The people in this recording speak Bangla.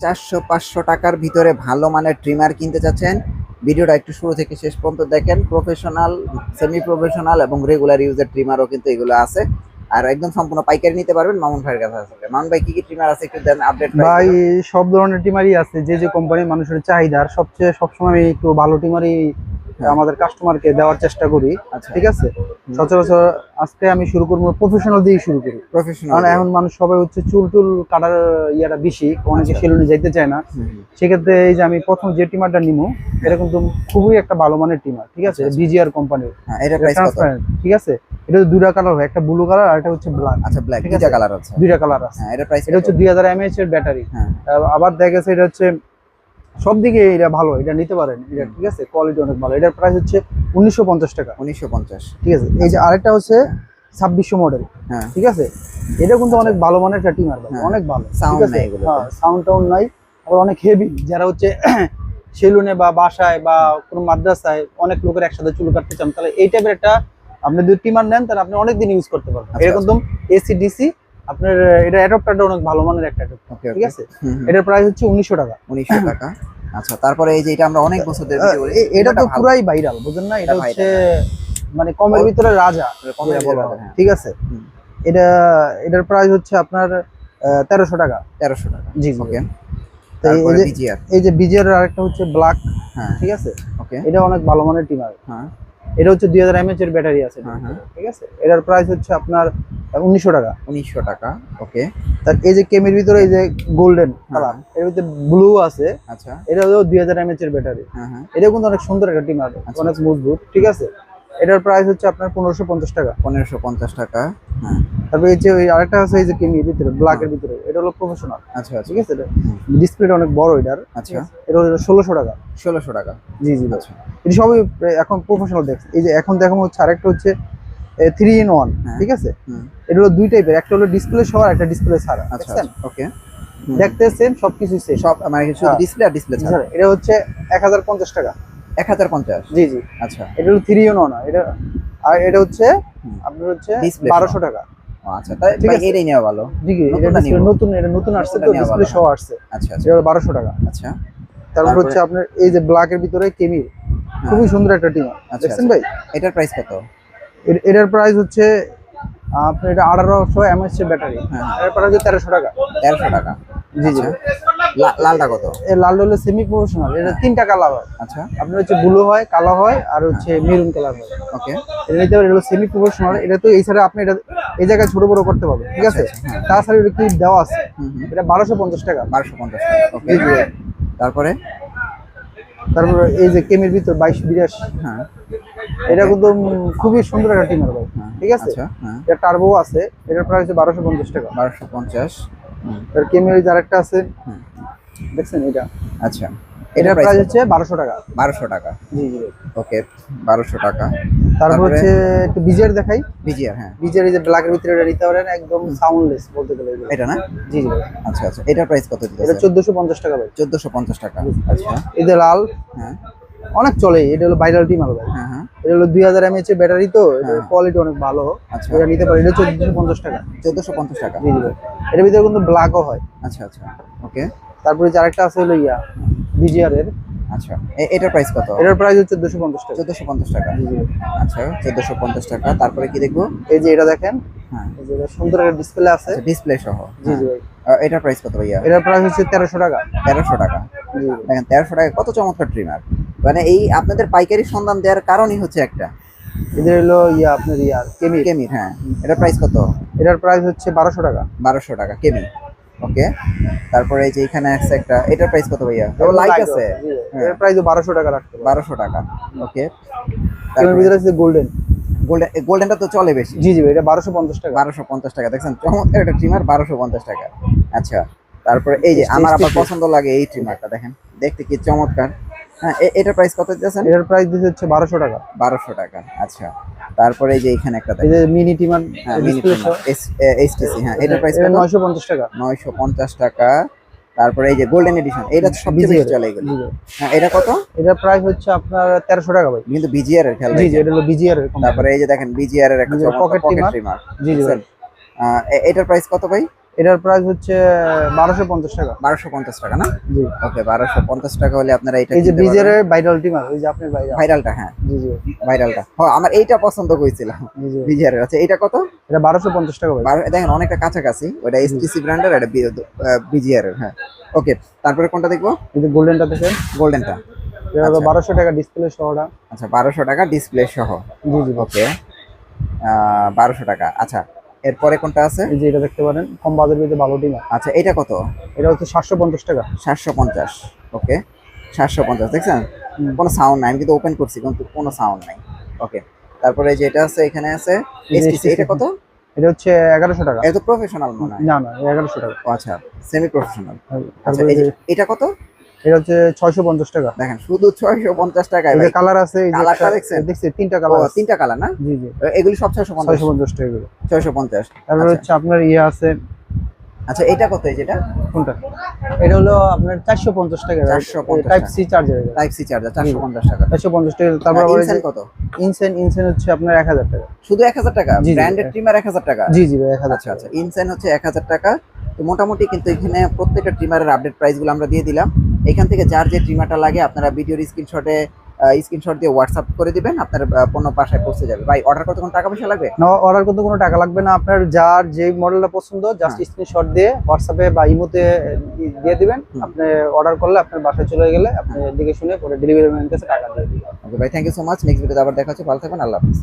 400-500 টাকার ভিতরে ভালো মানের ট্রিমার কিনতে চাচ্ছেন, ভিডিওটা একটু শুরু থেকে শেষ পর্যন্ত দেখেন। প্রফেশনাল, সেমি প্রফেশনাল এবং রেগুলার ইউজের ট্রিমারও কিন্তু এগুলো আছে। আর একদম সম্পূর্ণ পাইকারি নিতে পারবেন মামুন ভাইয়ের কাছে আছে। মামুন ভাই কি ট্রিমার আছে একটু দেন আপডেট ভাই। সব ধরনের টিমারই আছে, যে যে কোম্পানি মানুষের চাহিদার সবসময় আমি একটু ভালো টিমারই আমাদের কাস্টমারকে দেওয়ার চেষ্টা করি। আচ্ছা, ঠিক আছে। সচরাচর আজকে আমি শুরু করবো প্রফেশনাল দিয়ে শুরু করি। প্রফেশনাল কারণ এখন মানুষ সবাই হচ্ছে চুল কাটার ইয়াটা বেশি, অনেকে সেলুনে যাইতে চায় না। সেক্ষেত্রে এই যে আমি প্রথম যে টিমারটা নিবো, এটা কিন্তু খুবই একটা ভালো মানের টিমার। ঠিক আছে, বিজিআর কোম্পানির। এটা প্রাইস কত? ঠিক আছে, এটা দুইটা কালার হয়, একটা ব্লু কালার আর একটা হচ্ছে ব্ল্যাক। আচ্ছা, ব্ল্যাক, দুইটা কালার আছে। দুইটা কালার আছে। এটা প্রাইস, এটা হচ্ছে 2000 mAh এর ব্যাটারি। আবার দেখা গেছে এটা হচ্ছে সব দিকে এটা ভালো, এটা নিতে পারেন এটা। ঠিক আছে, কোয়ালিটি অনেক ভালো। এটার প্রাইস হচ্ছে 1950 টাকা। 1950। ঠিক আছে। এই যে আরেকটা হচ্ছে 2600 মডেল। ঠিক আছে, এটা কিন্তু অনেক ভালো মানের একটা টিমার ভাই, অনেক ভালো। সাউন্ড নাই এগুলো, সাউন্ড টাউন নাই। আবার অনেক হেভি, যারা হচ্ছে সেলুনে বা বাসায় বা কোনো মাদ্রাসায় অনেক লোকের একসাথে চুল কাটতে চান, তাহলে এই টাইপের একটা আপনি যদি টিমার নেন তাহলে আপনি অনেকদিন ইউজ করতে পারবেন। এটা কিন্তু এসি ডিসি আপনার, এটা অ্যাডাপ্টারটা অনেক ভালো মানের একটা অ্যাডাপ্টার। ঠিক আছে, এটার প্রাইস হচ্ছে 1900 টাকা। 1900 টাকা। আচ্ছা, তারপরে এই যে এটা আমরা অনেক বছর ধরে ভিডিও করি, এটা তো পুরাই ভাইরাল, বুঝেন না? এটা হচ্ছে মানে কমের ভিতরে রাজা বলা হয়। ঠিক আছে, এটার প্রাইস হচ্ছে আপনার 1300 টাকা। 1300 টাকা। জি, ওকে। তারপরে এই যে বিজিআর এর আরেকটা হচ্ছে ব্ল্যাক। ঠিক আছে, ওকে। এটা অনেক ভালো মানের টিমার। এটা হচ্ছে 2000 mAh এর ব্যাটারি আছে। ঠিক আছে, এটার প্রাইস হচ্ছে আপনার 1900 টাকা। 1900 টাকা। ওকে। তার এই যে কেমের ভিতরে এই যে গোল্ডেন কালার, এর ভিতরে ব্লু আছে। আচ্ছা, এটা হলো 2000 mAh এর ব্যাটারি। এটা কিন্তু অনেক সুন্দর একটা টিমার, অনেক মজবুত। ঠিক আছে, এটার প্রাইস হচ্ছে আপনার 1550 টাকা। 1550 টাকা। তারপরে এই যে আরেকটা আছে এই যে কেমির ভিতরে ব্ল্যাক এর ভিতরে, এটা হলো প্রফেশনাল। আচ্ছা, ঠিক আছে, ডিসপ্লেটা অনেক বড় এটার। আচ্ছা, এটা হলো 1600 টাকা। 1600 টাকা। জি। আচ্ছা, এটা সবই এখন প্রফেশনাল দেখছে। এই যে এখন দেখানো হচ্ছে আরেকটা হচ্ছে 3 in 1। ঠিক আছে, এটা হলো দুই টাইপের, একটা হলো ডিসপ্লে সহ আর একটা ডিসপ্লে ছাড়া। আচ্ছা, ওকে। দেখতে সেম, সবকিছু সেম, সব মানে শুধু ডিসপ্লে আর ডিসপ্লে ছাড়া। এটা হচ্ছে 1050 টাকা। 1050। জি। আচ্ছা, এটা হলো 3 in 1 এটা। আর এটা হচ্ছে আপনার হচ্ছে 1200 টাকা। আচ্ছা, তাই ঠিক আছে, এটাই নেওয়া ভালো। জি, এটা নতুন আসছে তো, ডিসপ্লে সহ আসছে। আচ্ছা, এটা হলো 1200 টাকা। আচ্ছা, তারপর হচ্ছে আপনার এই যে ব্ল্যাক এর ভিতরে কেমি, খুবই সুন্দর একটা টিমার। দেখছেন ভাই? এটার প্রাইস কত? এটার প্রাইস হচ্ছে আপনার, এটা 1800 mAh এর ব্যাটারি। এর প্রাইস হচ্ছে 1300 টাকা। 1300 টাকা। জি। লালটা কত? এই লাল হলো সেমি প্রফেশনাল। এটা তিনটা কালার হয়। আচ্ছা, আপনার হচ্ছে ব্লু হয়, কালো হয় আর হচ্ছে মেরুন কালার হয়। ওকে। এটা নিতে পারেন, এটা হলো সেমি প্রফেশনাল। এটা তো এই সাইডে আপনি এটা এই জায়গায় ছোট বড় করতে পারবেন। ঠিক আছে, তাছাড়া এটা ক্লিপ দেওয়া আছে। এটা 1250 টাকা। 1250 টাকা। ওকে। তারপরে এই যে কেমির ভিতর 2282। এটা কিন্তু খুবই সুন্দর একটা টিমার ভাই। ঠিক আছে, এটা টার্বো আছে। এটার প্রাইস হচ্ছে 1250 টাকা। 1250। এর কেমির আরেকটা আছে, দেখছেন এটা? আচ্ছা, এটার প্রাইস হচ্ছে 1200 টাকা। 1200 টাকা। জি। ওকে, 1200 টাকা। তারপর হচ্ছে একটু বিজিআর দেখাই। বিজিআর, বিজিআর এই যে ব্ল্যাক এর ভিতরে এটা নিতে পারেন, একদম সাউন্ডলেস বলতে গেলে এটা না? জি। আচ্ছা, এটার প্রাইস কত দিতেছেন? এটা 1450 টাকা ভাই। 1450 টাকা। আচ্ছা, এই যে লাল, অনেক চলে। এটা হলো ভাইরাল টিমার ভাই। এটা হলো 2000 mAh এর ব্যাটারি, তো এটা কোয়ালিটি অনেক ভালো। আচ্ছা, এটা নিতে পারেন। এটা 1450 টাকা। 1450 টাকা। জি। এর ভিতরে কিন্তু ব্ল্যাকও হয়। আচ্ছা, ওকে। তারপরে যে আরেকটা আছে হলো বিজিআর এর। আচ্ছা, এটার প্রাইস কত? এটার প্রাইস হচ্ছে 1450 টাকা। 1450 টাকা। আচ্ছা, 1450 টাকা। তারপরে কি দেখবো? এই যে এটা দেখেন, এই যে সুন্দর একটা ডিসপ্লে আছে, ডিসপ্লে সহ। জি ভাই। এটার প্রাইস কত ভাইয়া? এটার প্রাইস হচ্ছে 1300 টাকা। 1300 টাকা। দেখেন 1300 টাকা কত চমৎকার ট্রিমার। মানে এই আপনাদের পাইকারি সন্ধান দেওয়ার কারণই হচ্ছে একটা, এদের হলো আপনার কেমির। এটার প্রাইস কত? এটার প্রাইস হচ্ছে 1200 টাকা। 1200 টাকা কেমি। ওকে। তারপরে এই যে এখানে আছে একটা, এটার প্রাইস কত ভাইয়া? লাইট আছে, এর প্রাইস 1200 টাকা রাখতে। 1200 টাকা। ওকে। তার ভিতরে আছে গোল্ডেন। গোল্ডেনটা তো চলে বেশি। জি, এটা 1250 টাকা। 1250 টাকা। দেখছেন চমৎকার একটা ট্রিমার, 1250 টাকা। আচ্ছা, তারপরে এই যে আমার আবার পছন্দ লাগে এই ট্রিমারটা, দেখেন দেখতে কি চমৎকার। এটার প্রাইস কত দিতেছেন? এটার প্রাইস দিতে হচ্ছে 1200 টাকা। 1200 টাকা। আচ্ছা, তারপরে এই যে এখানে একটা এই যে মিনি টিমার, এইচটিসি। এটার প্রাইস কত? 950 টাকা। 950 টাকা। তারপরে এই যে গোল্ডেন এডিশন, এটা সবচেয়ে বেশি চলে এগুলো। এটা কত? এটা প্রাইস হচ্ছে আপনার 1300 টাকা ভাই। কিন্তু বিজিআর এর খেয়াল। জি, এটা হলো বিজিআর এর। তারপরে এই যে দেখেন বিজিআর এর একটা পকেট ট্রিমার। জি। এটার প্রাইস কত ভাই? এটার প্রাইস হচ্ছে 1250 টাকা। 1250 টাকা না? জি। ওকে, 1250 টাকা হলে আপনারা এটা এই যে বিজের ভাইরাল টিমার, ওই যে আপনার ভাইরালটা, হ্যাঁ জি জি ভাইরালটা, আমার এইটা পছন্দ করেছিলাম জি জি। বিজিআর। আচ্ছা এটা কত? এটা 1250 টাকা ভাই। দেখেন অনেকটা কাছাকাছি, ওটা এসটিসি ব্র্যান্ডের, এটা বিজিআর এর। হ্যাঁ ওকে, তারপরে কোনটা দেখবো? এই যে গোল্ডেনটা দেখেন, গোল্ডেনটা। এটা হলো 1200 টাকা ডিসপ্লে সহটা। আচ্ছা 1200 টাকা ডিসপ্লে সহ। জি জি। ওকে 1200 টাকা। আচ্ছা এরপরে কোনটা আছে? এই যে এটা দেখতে পারেন, কম বাজেটের ভিতরে ভালো টিমার। আচ্ছা এটা কত? এটা হচ্ছে 750 টাকা। 750। ওকে 750, দেখছেন কোনো সাউন্ড নাই, আমি কিন্তু ওপেন করছি কিন্তু কোনো সাউন্ড নাই। ওকে তারপরে যে এটা আছে, এখানে আছে এসটিসি, এটা কত? এটা হচ্ছে 1100 টাকা। এটা তো প্রফেশনাল মনে হয়। না না, 1100 টাকা। ও আচ্ছা, সেমি প্রফেশনাল। আচ্ছা তারপরে এটা কত? এটা হচ্ছে 650 টাকা। দেখেন শুধু 650 টাকায় এই ভাই। যে কালার আছে, এই যে কালারটা দেখছেন? দেখছি তিনটা কালার আছে। তিনটা কালার না? জি জি। এগুলি সব 650। 650 টাকা এগুলো। 650। তারপরে হচ্ছে আপনার ইয়ে আছে। আচ্ছা এটা কত? এই যেটা কোনটা? এটা হলো আপনার 450 টাকা। 450 type C charger. Type C charger 450 টাকা। 450 টাকা। তারপর ইনসেন কত? ইনসেন হচ্ছে আপনার 1000 টাকা। শুধু 1000 টাকা? জি, জি। ব্র্যান্ডেড ট্রিমার 1000 টাকা? জি জি ভাই, 1000 আচ্ছা আচ্ছা, ইনসেন হচ্ছে 1000 টাকা। তো মোটামুটি কিন্তু এখানে প্রত্যেকটা ট্রিমারের আপডেট প্রাইস গুলো আমরা দিয়ে দিলাম। এখান থেকে যার যে ট্রিমারটা লাগে আপনারা ভিডিওর স্ক্রিনশট দিয়ে হোয়াটসঅ্যাপ করে দিবেন, আপনার পণ্য বাসায় পৌঁছে যাবে। ভাই অর্ডার করতে কোনো টাকা পয়সা লাগবে? না, অর্ডার করতে কোনো টাকা লাগবে না। আপনার যার যে মডেলটা পছন্দ জাস্ট স্ক্রিনশট দিয়ে হোয়াটসঅ্যাপে বা ইমোতে দিয়ে দিবেন। আপনি অর্ডার করলে আপনার বাসায় চলে গেলে আপনি দেখে শুনে পরে ডেলিভারি ম্যানের কাছে টাকা দিয়ে দিবেন। ওকে ভাই, thank you so much. Next ভিডিওতে আবার দেখা হচ্ছে, ভালো থাকবেন, আল্লাহ হাফেজ।